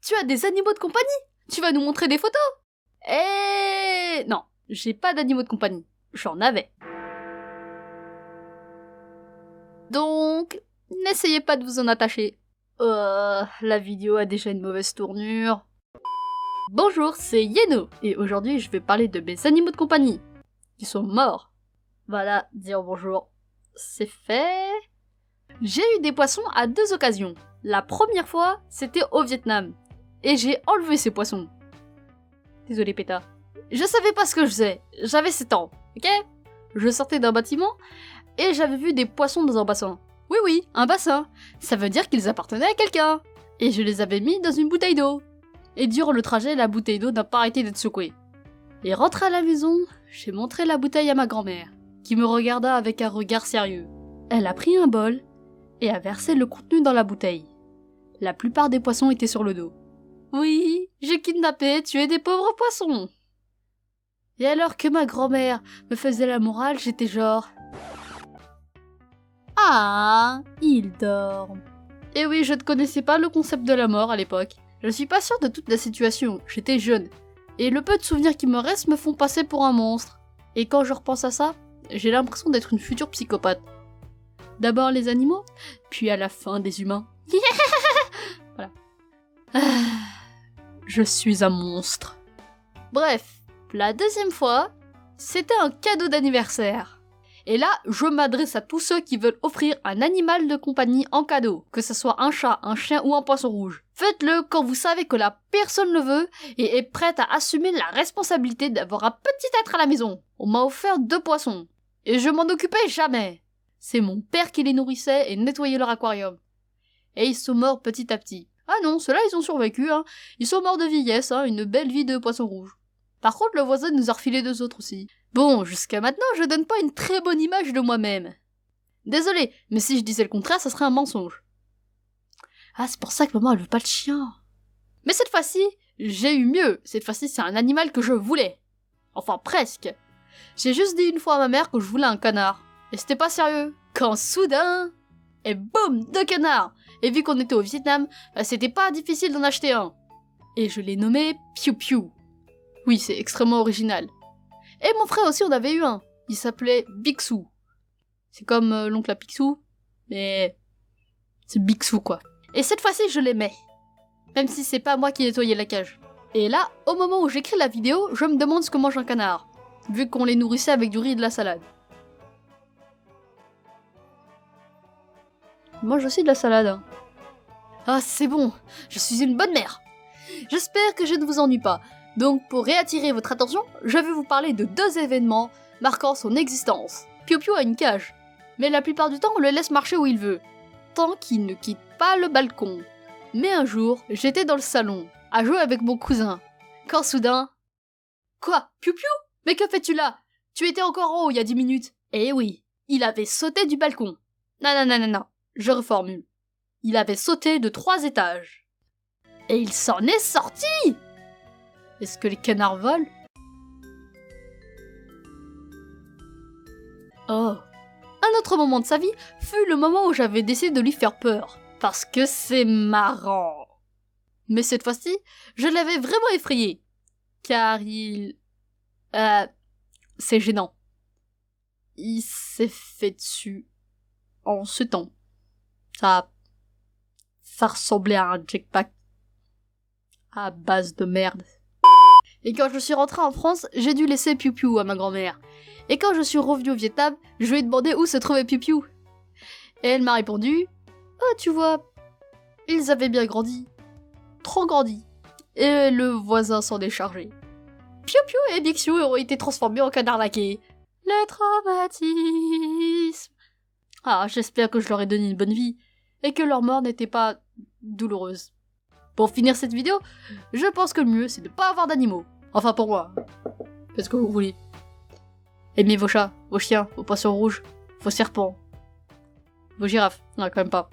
tu as des animaux de compagnie? Tu vas nous montrer des photos? Non, j'ai pas d'animaux de compagnie. J'en avais. Donc, n'essayez pas de vous en attacher. La vidéo a déjà une mauvaise tournure. Bonjour, c'est Yeno, et aujourd'hui je vais parler de mes animaux de compagnie, qui sont morts. Voilà, dire bonjour, c'est fait. J'ai eu des poissons à 2 occasions. La première fois, c'était au Vietnam, et j'ai enlevé ces poissons. Désolé Péta. Je savais pas ce que je faisais, j'avais 7 ans, ok? Je sortais d'un bâtiment, et j'avais vu des poissons dans un bassin. Oui, un bassin. Ça veut dire qu'ils appartenaient à quelqu'un. Et je les avais mis dans une bouteille d'eau. Et durant le trajet, la bouteille d'eau n'a pas arrêté d'être secouée. Et rentré à la maison, j'ai montré la bouteille à ma grand-mère, qui me regarda avec un regard sérieux. Elle a pris un bol, et a versé le contenu dans la bouteille. La plupart des poissons étaient sur le dos. Oui, j'ai kidnappé et tué des pauvres poissons. Et alors que ma grand-mère me faisait la morale, j'étais genre... Ah, il dort. Et oui, je ne connaissais pas le concept de la mort à l'époque. Je suis pas sûre de toute la situation, j'étais jeune. Et le peu de souvenirs qui me restent me font passer pour un monstre. Et quand je repense à ça, j'ai l'impression d'être une future psychopathe. D'abord les animaux, puis à la fin des humains. Voilà. Je suis un monstre. Bref, la deuxième fois, c'était un cadeau d'anniversaire. Et là, je m'adresse à tous ceux qui veulent offrir un animal de compagnie en cadeau, que ce soit un chat, un chien ou un poisson rouge. Faites-le quand vous savez que la personne le veut et est prête à assumer la responsabilité d'avoir un petit être à la maison. On m'a offert 2 poissons, et je m'en occupais jamais. C'est mon père qui les nourrissait et nettoyait leur aquarium. Et ils sont morts petit à petit. Ah non, ceux-là ils ont survécu, hein. Ils sont morts de vieillesse, hein, une belle vie de poisson rouge. Par contre, le voisin nous a refilé 2 autres aussi. Bon, jusqu'à maintenant, je donne pas une très bonne image de moi-même. Désolé, mais si je disais le contraire, ça serait un mensonge. Ah, c'est pour ça que maman, elle veut pas de chien. Mais cette fois-ci, j'ai eu mieux. Cette fois-ci, c'est un animal que je voulais. Enfin, presque. J'ai juste dit une fois à ma mère que je voulais un canard. Et c'était pas sérieux. Quand soudain... Et boum, 2 canards. Et vu qu'on était au Vietnam, c'était pas difficile d'en acheter un. Et je l'ai nommé Piu Piu. Oui, c'est extrêmement original. Et mon frère aussi en avait eu un. Il s'appelait Bixou. C'est comme l'oncle à Picsou, mais c'est Bixou quoi. Et cette fois-ci je l'aimais. Même si c'est pas moi qui nettoyais la cage. Et là, au moment où j'écris la vidéo, je me demande ce que mange un canard. Vu qu'on les nourrissait avec du riz et de la salade. Il mange aussi de la salade. Hein. Ah c'est bon, je suis une bonne mère. J'espère que je ne vous ennuie pas. Donc pour réattirer votre attention, je vais vous parler de 2 événements marquant son existence. Piu Piu a une cage, mais la plupart du temps on le laisse marcher où il veut, tant qu'il ne quitte pas le balcon. Mais un jour, j'étais dans le salon, à jouer avec mon cousin, quand soudain... Quoi, Piu Piu? Mais que fais-tu là? Tu étais encore en haut il y a 10 minutes. Eh oui, il avait sauté du balcon. Non, je reformule. Il avait sauté de 3 étages. Et il s'en est sorti! Est-ce que les canards volent? Oh. Un autre moment de sa vie fut le moment où j'avais décidé de lui faire peur. Parce que c'est marrant. Mais cette fois-ci, je l'avais vraiment effrayé. Car il... c'est gênant. Il s'est fait dessus en ce temps. Ça ressemblait à un jetpack à base de merde. Et quand je suis rentrée en France, j'ai dû laisser Piu Piu à ma grand-mère. Et quand je suis revenue au Vietnam, je lui ai demandé où se trouvait Piu Piu. Et elle m'a répondu « Oh, tu vois, ils avaient bien grandi. Trop grandi. » Et le voisin s'en est chargé. Piu Piu et Bixou ont été transformés en canards laqués. Le traumatisme. Ah, j'espère que je leur ai donné une bonne vie, et que leur mort n'était pas douloureuse. Pour finir cette vidéo, je pense que le mieux c'est de pas avoir d'animaux. Enfin pour moi. Faites ce que vous voulez. Aimez vos chats, vos chiens, vos poissons rouges, vos serpents, vos girafes. Non, quand même pas.